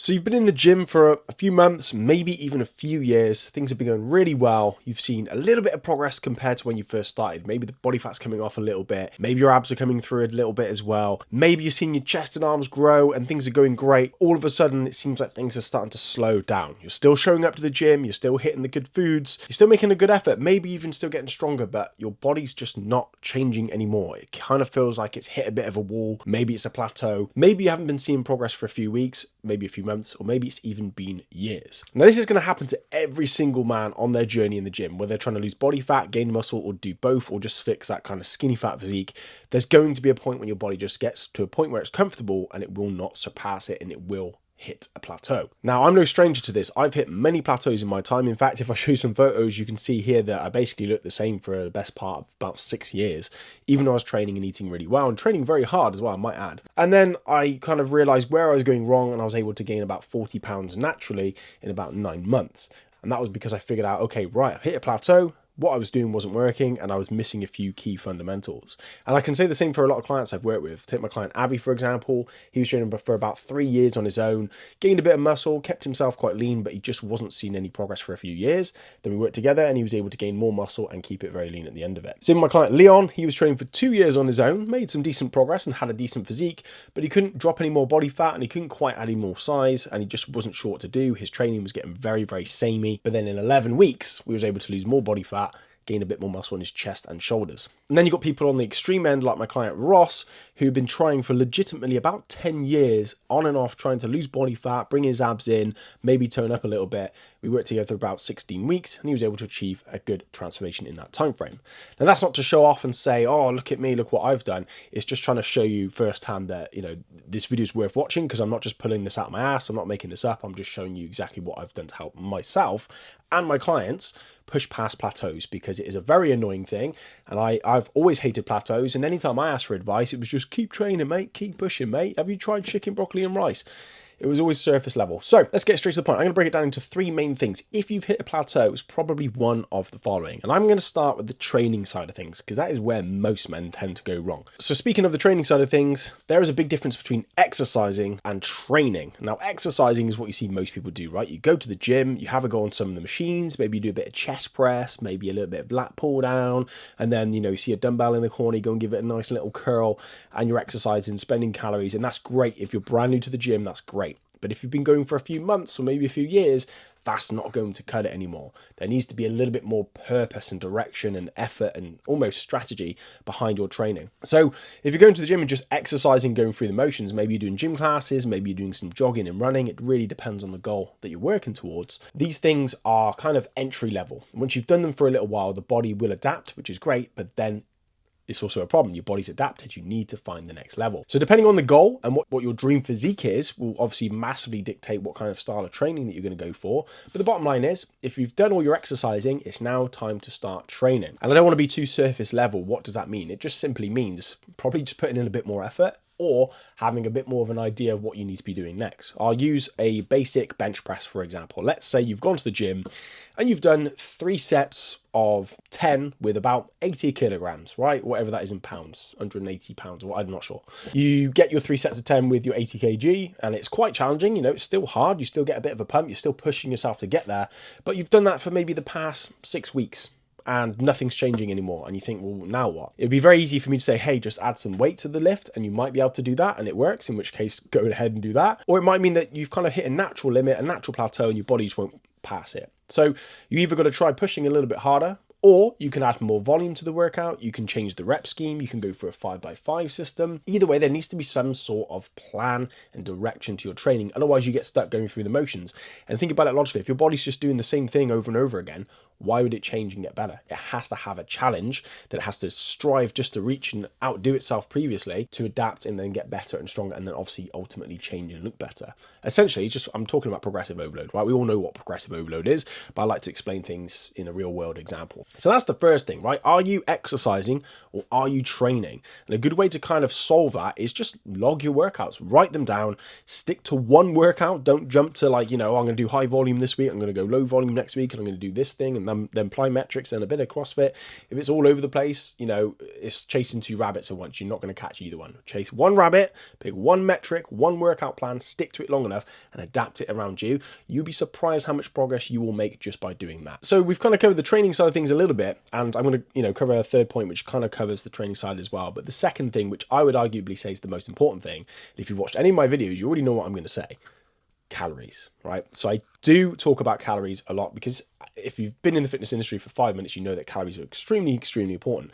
So you've been in the gym for a few months, maybe even a few years. Things have been going really well. You've seen a little bit of progress compared to when you first started. Maybe the body fat's coming off a little bit. Maybe your abs are coming through a little bit as well. Maybe you're seeing your chest and arms grow and things are going great. All of a sudden, it seems like things are starting to slow down. You're still showing up to the gym. You're still hitting the good foods. You're still making a good effort. Maybe even still getting stronger, but your body's just not changing anymore. It kind of feels like it's hit a bit of a wall. Maybe it's a plateau. Maybe you haven't been seeing progress for a few weeks, maybe a few months, or maybe it's even been years. Now, this is going to happen to every single man on their journey in the gym, whether they're trying to lose body fat, gain muscle, or do both, or just fix that kind of skinny fat physique. There's going to be a point when your body just gets to a point where it's comfortable and it will not surpass it, and it will hit a plateau. Now, I'm no stranger to this. I've hit many plateaus in my time. In fact, if I show some photos, you can see here that I basically look the same for the best part of about 6 years, even though I was training and eating really well and training very hard as well, I might add. And then I kind of realized where I was going wrong, and I was able to gain about 40 pounds naturally in about 9 months. And that was because I figured out, okay, right, I've hit a plateau. What I was doing wasn't working, and I was missing a few key fundamentals. And I can say the same for a lot of clients I've worked with. Take my client Avi, for example. He was training for about 3 years on his own, gained a bit of muscle, kept himself quite lean, but he just wasn't seeing any progress for a few years. Then we worked together and he was able to gain more muscle and keep it very lean at the end of it. Same with my client Leon. He was training for 2 years on his own, made some decent progress and had a decent physique, but he couldn't drop any more body fat and he couldn't quite add any more size, and he just wasn't sure what to do. His training was getting very, very samey. But then in 11 weeks, we was able to lose more body fat, gain a bit more muscle in his chest and shoulders. And then you've got people on the extreme end, like my client Ross, who've been trying for legitimately about 10 years on and off, trying to lose body fat, bring his abs in, maybe tone up a little bit. We worked together for about 16 weeks and he was able to achieve a good transformation in that time frame. Now, that's not to show off and say, oh, look at me, look what I've done. It's just trying to show you firsthand that, you know, this video is worth watching, because I'm not just pulling this out of my ass. I'm not making this up. I'm just showing you exactly what I've done to help myself and my clients push past plateaus, because it is a very annoying thing. And I've always hated plateaus. And anytime I asked for advice, it was just keep training, mate, keep pushing, mate. Have you tried chicken, broccoli and rice? It was always surface level. So let's get straight to the point. I'm going to break it down into 3 main things. If you've hit a plateau, it's probably one of the following. And I'm going to start with the training side of things, because that is where most men tend to go wrong. So speaking of the training side of things, there is a big difference between exercising and training. Now, exercising is what you see most people do, right? You go to the gym, you have a go on some of the machines, maybe you do a bit of chest press, maybe a little bit of lat pull down, and then, you know, you see a dumbbell in the corner, you go and give it a nice little curl, and you're exercising, spending calories, and that's great. If you're brand new to the gym, that's great. But if you've been going for a few months or maybe a few years, that's not going to cut it anymore. There needs to be a little bit more purpose and direction and effort and almost strategy behind your training. So if you're going to the gym and just exercising, going through the motions, maybe you're doing gym classes, maybe you're doing some jogging and running, it really depends on the goal that you're working towards. These things are kind of entry level. Once you've done them for a little while, the body will adapt, which is great, but then it's also a problem. Your body's adapted. You need to find the next level. So depending on the goal and what your dream physique is, will obviously massively dictate what kind of style of training that you're going to go for. But the bottom line is, if you've done all your exercising, it's now time to start training. And I don't want to be too surface level. What does that mean? It just simply means probably just putting in a bit more effort, or having a bit more of an idea of what you need to be doing next. I'll use a basic bench press, for example. Let's say you've gone to the gym and you've done 3 sets of 10 with about 80 kilograms, right? Whatever that is in pounds, 180 pounds, or I'm not sure. You get your 3 sets of 10 with your 80 kg, and it's quite challenging. You know, it's still hard. You still get a bit of a pump. You're still pushing yourself to get there, but you've done that for maybe the past 6 weeks. And nothing's changing anymore. And you think, well, now what? It'd be very easy for me to say, hey, just add some weight to the lift, and you might be able to do that, and it works, in which case go ahead and do that. Or it might mean that you've kind of hit a natural limit, a natural plateau, and your body just won't pass it. So you either got to try pushing a little bit harder, or you can add more volume to the workout. You can change the rep scheme. You can go for a 5x5 system. Either way, there needs to be some sort of plan and direction to your training. Otherwise, you get stuck going through the motions. And think about it logically. If your body's just doing the same thing over and over again, why would it change and get better? It has to have a challenge that it has to strive just to reach and outdo itself previously, to adapt and then get better and stronger, and then obviously ultimately change and look better. Essentially, I'm talking about progressive overload, right? We all know what progressive overload is, but I like to explain things in a real world example. So that's the first thing, right? Are you exercising or are you training? And a good way to kind of solve that is just log your workouts, write them down, stick to one workout. Don't jump to like, I'm going to do high volume this week, I'm going to go low volume next week, and I'm going to do this thing, and then plyometrics and a bit of CrossFit. If it's all over the place, it's chasing two rabbits at once. You're not going to catch either one. Chase one rabbit, pick one metric, one workout plan, stick to it long enough, and adapt it around you. You'll be surprised how much progress you will make just by doing that. So we've kind of covered the training side of things a little bit, and I'm going to cover a third point which kind of covers the training side as well. But the second thing, which I would arguably say is the most important thing, if you've watched any of my videos, you already know what I'm going to say: calories, right? So I do talk about calories a lot because if you've been in the fitness industry for 5 minutes, you know that calories are extremely, extremely important.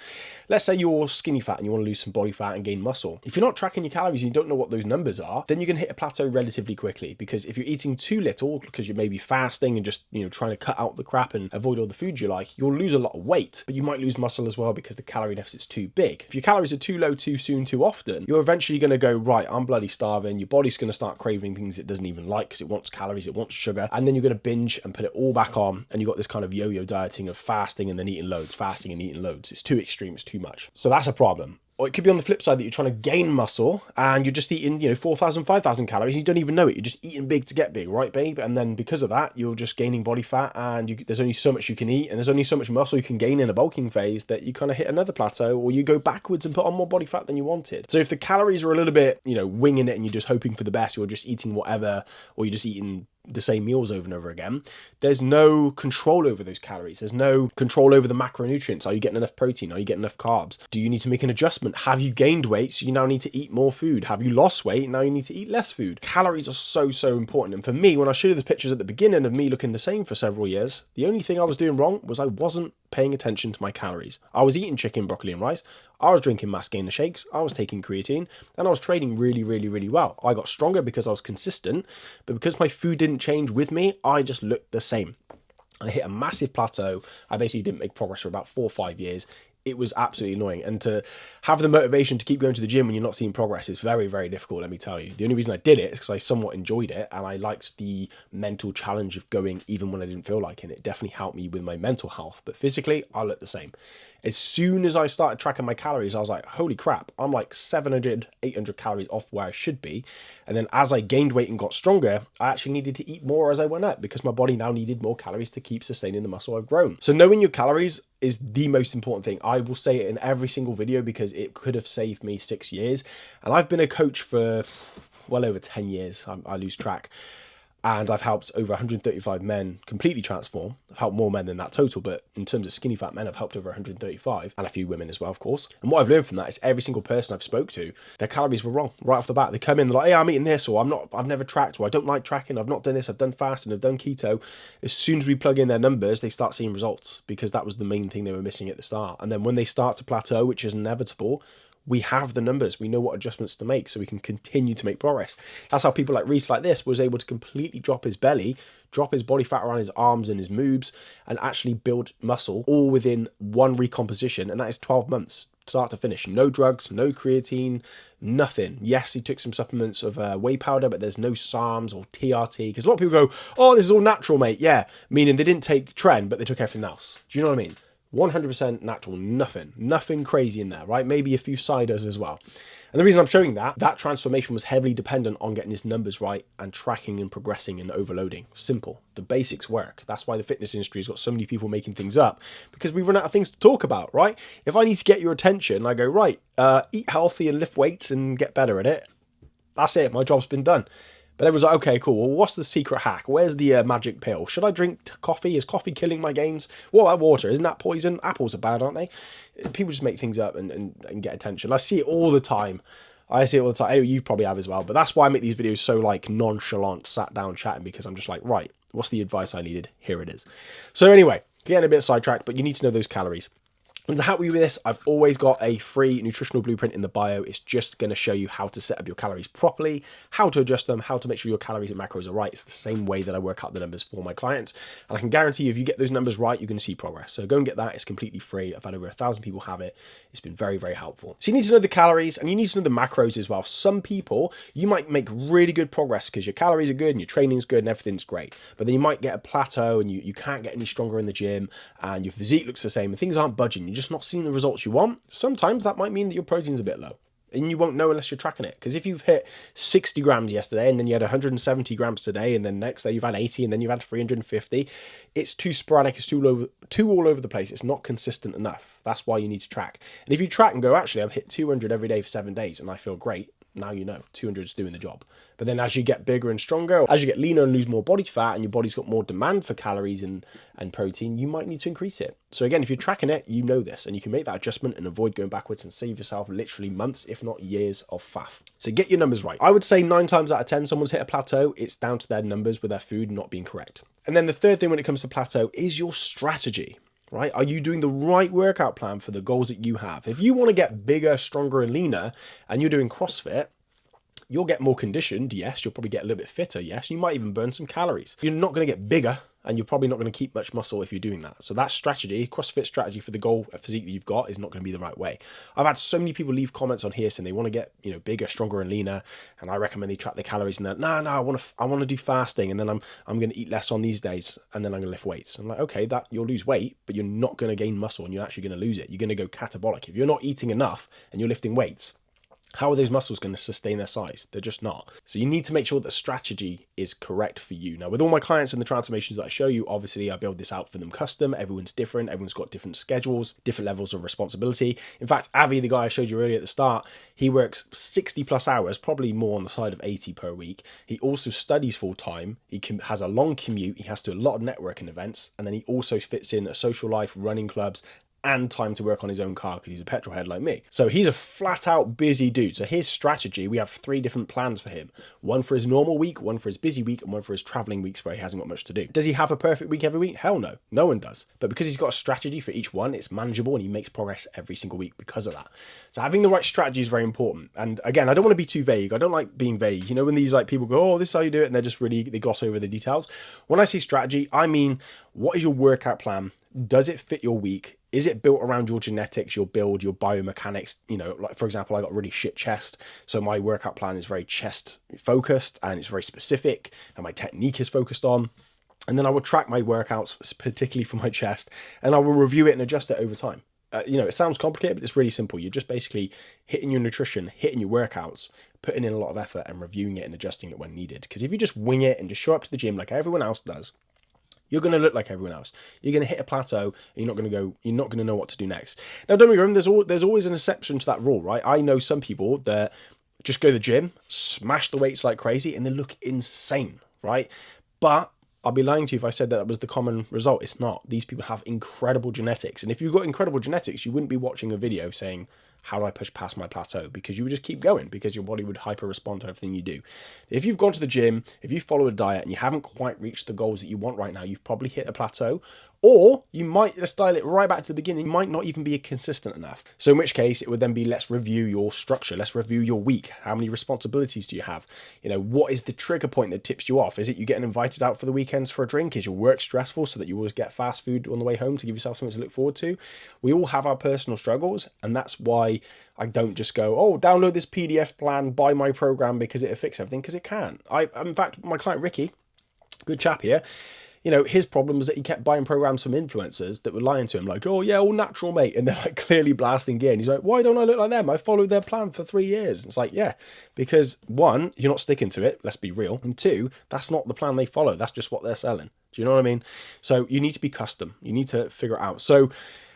Let's say you're skinny fat and you want to lose some body fat and gain muscle. If you're not tracking your calories and you don't know what those numbers are, then you're going to hit a plateau relatively quickly, because if you're eating too little because you're maybe fasting and just, trying to cut out the crap and avoid all the food you like, you'll lose a lot of weight, but you might lose muscle as well because the calorie deficit's too big. If your calories are too low, too soon, too often, you're eventually going to go, right, I'm bloody starving. Your body's going to start craving things it doesn't even like because it wants calories, it wants sugar, and then you're going to binge and put it all back on, and you've got this kind of yo-yo dieting of fasting and then eating loads, fasting and eating loads. It's too extreme, it's too much. So that's a problem. Or it could be on the flip side that you're trying to gain muscle and you're just eating, 4,000, 5,000 calories and you don't even know it. You're just eating big to get big, right, babe? And then because of that, you're just gaining body fat, and there's only so much you can eat, and there's only so much muscle you can gain in a bulking phase that you kind of hit another plateau, or you go backwards and put on more body fat than you wanted. So if the calories are a little bit, winging it and you're just hoping for the best, you're just eating whatever, or you're just eating the same meals over and over again, there's no control over those calories. There's no control over the macronutrients. Are you getting enough protein? Are you getting enough carbs? Do you need to make an adjustment? Have you gained weight, so you now need to eat more food? Have you lost weight? Now you need to eat less food. Calories are so, so important. And for me, when I showed you the pictures at the beginning of me looking the same for several years, the only thing I was doing wrong was I wasn't paying attention to my calories. I was eating chicken, broccoli and rice. I was drinking mass gainer shakes. I was taking creatine, and I was training really, really, really well. I got stronger because I was consistent, but because my food didn't change with me, I just looked the same. I hit a massive plateau. I basically didn't make progress for about 4 or 5 years. It was absolutely annoying. And to have the motivation to keep going to the gym when you're not seeing progress is very, very difficult, let me tell you. The only reason I did it is because I somewhat enjoyed it, and I liked the mental challenge of going even when I didn't feel like it. It definitely helped me with my mental health, but physically, I looked the same. As soon as I started tracking my calories, I was like, holy crap, I'm like 700, 800 calories off where I should be. And then as I gained weight and got stronger, I actually needed to eat more as I went up, because my body now needed more calories to keep sustaining the muscle I've grown. So knowing your calories is the most important thing. I will say it in every single video because it could have saved me 6 years. And I've been a coach for well over 10 years. I lose track. And I've helped over 135 men completely transform. I've helped more men than that total, but in terms of skinny fat men, I've helped over 135, and a few women as well, of course. And what I've learned from that is every single person I've spoke to, their calories were wrong right off the bat. They come in, they're like, hey, I'm eating this, or I've never tracked, or I don't like tracking, I've not done this, I've done fasting, I've done keto. As soon as we plug in their numbers, they start seeing results, because that was the main thing they were missing at the start. And then when they start to plateau, which is inevitable, we have the numbers, we know what adjustments to make, so we can continue to make progress. That's how people like Reese like this was able to completely drop his belly, drop his body fat around his arms and his moobs, and actually build muscle all within one recomposition, and that is 12 months, start to finish. No drugs, no creatine, nothing. Yes, he took some supplements of whey powder, but there's no SARMs or TRT, because a lot of people go, oh, this is all natural, mate. Yeah, meaning they didn't take Tren, but they took everything else. Do you know what I mean? 100% natural, nothing crazy in there, right? Maybe a few ciders as well. And the reason I'm showing that transformation was heavily dependent on getting his numbers right and tracking and progressing and overloading. Simple. The basics work. That's why the fitness industry has got so many people making things up, because we run out of things to talk about, right? If I need to get your attention, I go, right, eat healthy and lift weights and get better at it. That's it. My job's been done. But everyone's like, okay, cool. Well, what's the secret hack? Where's the magic pill? Should I drink coffee? Is coffee killing my gains? What about water? Isn't that poison? Apples are bad, aren't they? People just make things up and get attention. I see it all the time. Anyway, you probably have as well. But that's why I make these videos so like nonchalant, sat down chatting, because I'm just like, right, what's the advice I needed? Here it is. So anyway, getting a bit sidetracked, but you need to know those calories. And to help you with this, I've always got a free nutritional blueprint in the bio. It's just going to show you how to set up your calories properly, how to adjust them, how to make sure your calories and macros are right. It's the same way that I work out the numbers for my clients. And I can guarantee you, if you get those numbers right, you're going to see progress. So go and get that. It's completely free. I've had over 1,000 people have it. It's been very, very helpful. So you need to know the calories and you need to know the macros as well. Some people, you might make really good progress because your calories are good and your training's good and everything's great. But then you might get a plateau and you can't get any stronger in the gym and your physique looks the same and things aren't budging. You're just not seeing the results you want. Sometimes that might mean that your protein's a bit low. And you won't know unless you're tracking it. Because if you've hit 60 grams yesterday and then you had 170 grams today and then next day you've had 80 and then you've had 350, it's too sporadic, it's too all over the place. It's not consistent enough. That's why you need to track. And if you track and go, actually, I've hit 200 every day for 7 days and I feel great, now you know 200 is doing the job. But then as you get bigger and stronger, as you get leaner and lose more body fat and your body's got more demand for calories and protein, you might need to increase it. So again, if you're tracking it, you know this and you can make that adjustment and avoid going backwards and save yourself literally months, if not years of faff. So get your numbers right. I would say 9 times out of 10, someone's hit a plateau. It's down to their numbers with their food not being correct. And then the third thing when it comes to plateau is your strategy. Right? Are you doing the right workout plan for the goals that you have? If you want to get bigger, stronger, and leaner, and you're doing CrossFit, you'll get more conditioned, yes. You'll probably get a little bit fitter, yes. You might even burn some calories. You're not going to get bigger, and you're probably not going to keep much muscle if you're doing that. So that strategy, CrossFit strategy for the goal physique that you've got is not going to be the right way. I've had so many people leave comments on here saying they want to get, bigger, stronger, and leaner, and I recommend they track their calories. And they're, no, I want to do fasting, and then I'm going to eat less on these days, and then I'm going to lift weights. I'm like, okay, that you'll lose weight, but you're not going to gain muscle, and you're actually going to lose it. You're going to go catabolic if you're not eating enough and you're lifting weights. How are those muscles going to sustain their size? They're just not. So you need to make sure that strategy is correct for you. Now, with all my clients and the transformations that I show you, obviously I build this out for them custom. Everyone's different. Everyone's got different schedules, different levels of responsibility. In fact, Avi, the guy I showed you earlier at the start, he works 60 plus hours, probably more on the side of 80 per week. He also studies full time. He has a long commute. He has to do a lot of networking events. And then he also fits in a social life, running clubs, and time to work on his own car because he's a petrol head like me. So he's a flat out busy dude. So his strategy, we have 3 different plans for him. One for his normal week, one for his busy week, and one for his traveling weeks where he hasn't got much to do. Does he have a perfect week every week? Hell no. No one does. But because he's got a strategy for each one, it's manageable and he makes progress every single week because of that. So having the right strategy is very important. And again, I don't want to be too vague. I don't like being vague. When these people go, oh, this is how you do it, and they're just they gloss over the details. When I say strategy, I mean, what is your workout plan? Does it fit your week? Is it built around your genetics, your build, your biomechanics? Like for example, I got really shit chest. So my workout plan is very chest focused and it's very specific and my technique is focused on. And then I will track my workouts, particularly for my chest, and I will review it and adjust it over time. It sounds complicated, but it's really simple. You're just basically hitting your nutrition, hitting your workouts, putting in a lot of effort and reviewing it and adjusting it when needed. Because if you just wing it and just show up to the gym like everyone else does, you're going to look like everyone else. You're going to hit a plateau and you're not going to know what to do next. Now, don't get me wrong, there's always an exception to that rule, right? I know some people that just go to the gym, smash the weights like crazy, and they look insane, right? But I'll be lying to you if I said that was the common result. It's not. These people have incredible genetics. And if you've got incredible genetics, you wouldn't be watching a video saying, how do I push past my plateau? Because you would just keep going because your body would hyper respond to everything you do. If you've gone to the gym, if you follow a diet and you haven't quite reached the goals that you want right now, you've probably hit a plateau. Or you might just dial it right back to the beginning. You might not even be consistent enough. So in which case it would then be, let's review your structure. Let's review your week. How many responsibilities do you have? What is the trigger point that tips you off? Is it you getting invited out for the weekends for a drink? Is your work stressful so that you always get fast food on the way home to give yourself something to look forward to? We all have our personal struggles. And that's why I don't just go, oh, download this PDF plan, buy my program because it'll fix everything, because it can't. In fact, my client Ricky, good chap here, his problem was that he kept buying programs from influencers that were lying to him like, oh yeah, all natural, mate. And they're clearly blasting gear. And he's like, why don't I look like them? I followed their plan for 3 years. And it's like, yeah, because 1, you're not sticking to it. Let's be real. And 2, that's not the plan they follow. That's just what they're selling. Do you know what I mean? So you need to be custom. You need to figure it out. So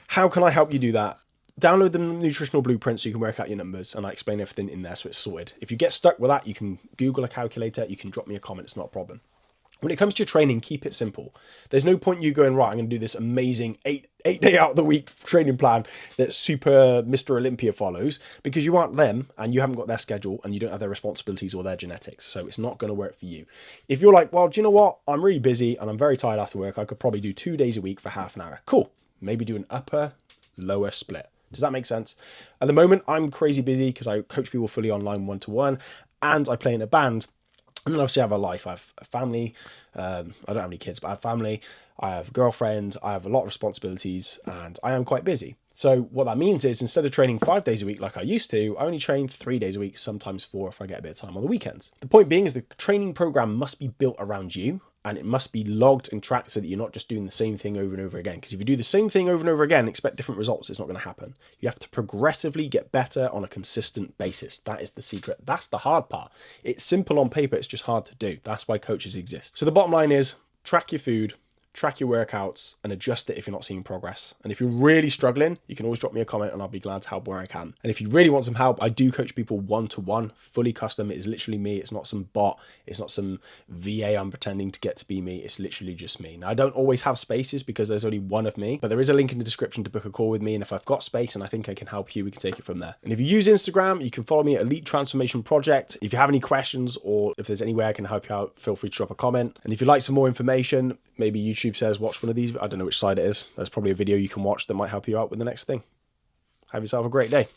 how can I help you do that? Download the nutritional blueprint so you can work out your numbers, and I explain everything in there so it's sorted. If you get stuck with that, you can Google a calculator. You can drop me a comment. It's not a problem. When it comes to your training, keep it simple. There's no point you going, right, I'm going to do this amazing 8 day out of the week training plan that super Mr. Olympia follows, because you aren't them and you haven't got their schedule and you don't have their responsibilities or their genetics. So it's not going to work for you. If you're like, well, do you know what? I'm really busy and I'm very tired after work. I could probably do 2 days a week for half an hour. Cool. Maybe do an upper lower split. Does that make sense? At the moment, I'm crazy busy because I coach people fully online one-to-one and I play in a band. And then obviously I have a life. I have a family. I don't have any kids, but I have family. I have a girlfriend. I have a lot of responsibilities and I am quite busy. So what that means is instead of training 5 days a week like I used to, I only train 3 days a week, sometimes 4 if I get a bit of time on the weekends. The point being is the training program must be built around you and it must be logged and tracked so that you're not just doing the same thing over and over again. Because if you do the same thing over and over again, expect different results, it's not going to happen. You have to progressively get better on a consistent basis. That is the secret. That's the hard part. It's simple on paper, it's just hard to do. That's why coaches exist. So the bottom line is track your food, track your workouts and adjust it if you're not seeing progress. And if you're really struggling, you can always drop me a comment and I'll be glad to help where I can. And if you really want some help, I do coach people one-to-one, fully custom. It is literally me. It's not some bot. It's not some VA I'm pretending to get to be me. It's literally just me. Now, I don't always have spaces because there's only one of me, but there is a link in the description to book a call with me. And if I've got space and I think I can help you, we can take it from there. And if you use Instagram, you can follow me at Elite Transformation Project. If you have any questions or if there's any way I can help you out, feel free to drop a comment. And if you'd like some more information, maybe YouTube says watch one of these. I don't know which side it is. There's probably a video you can watch that might help you out with the next thing. Have yourself a great day.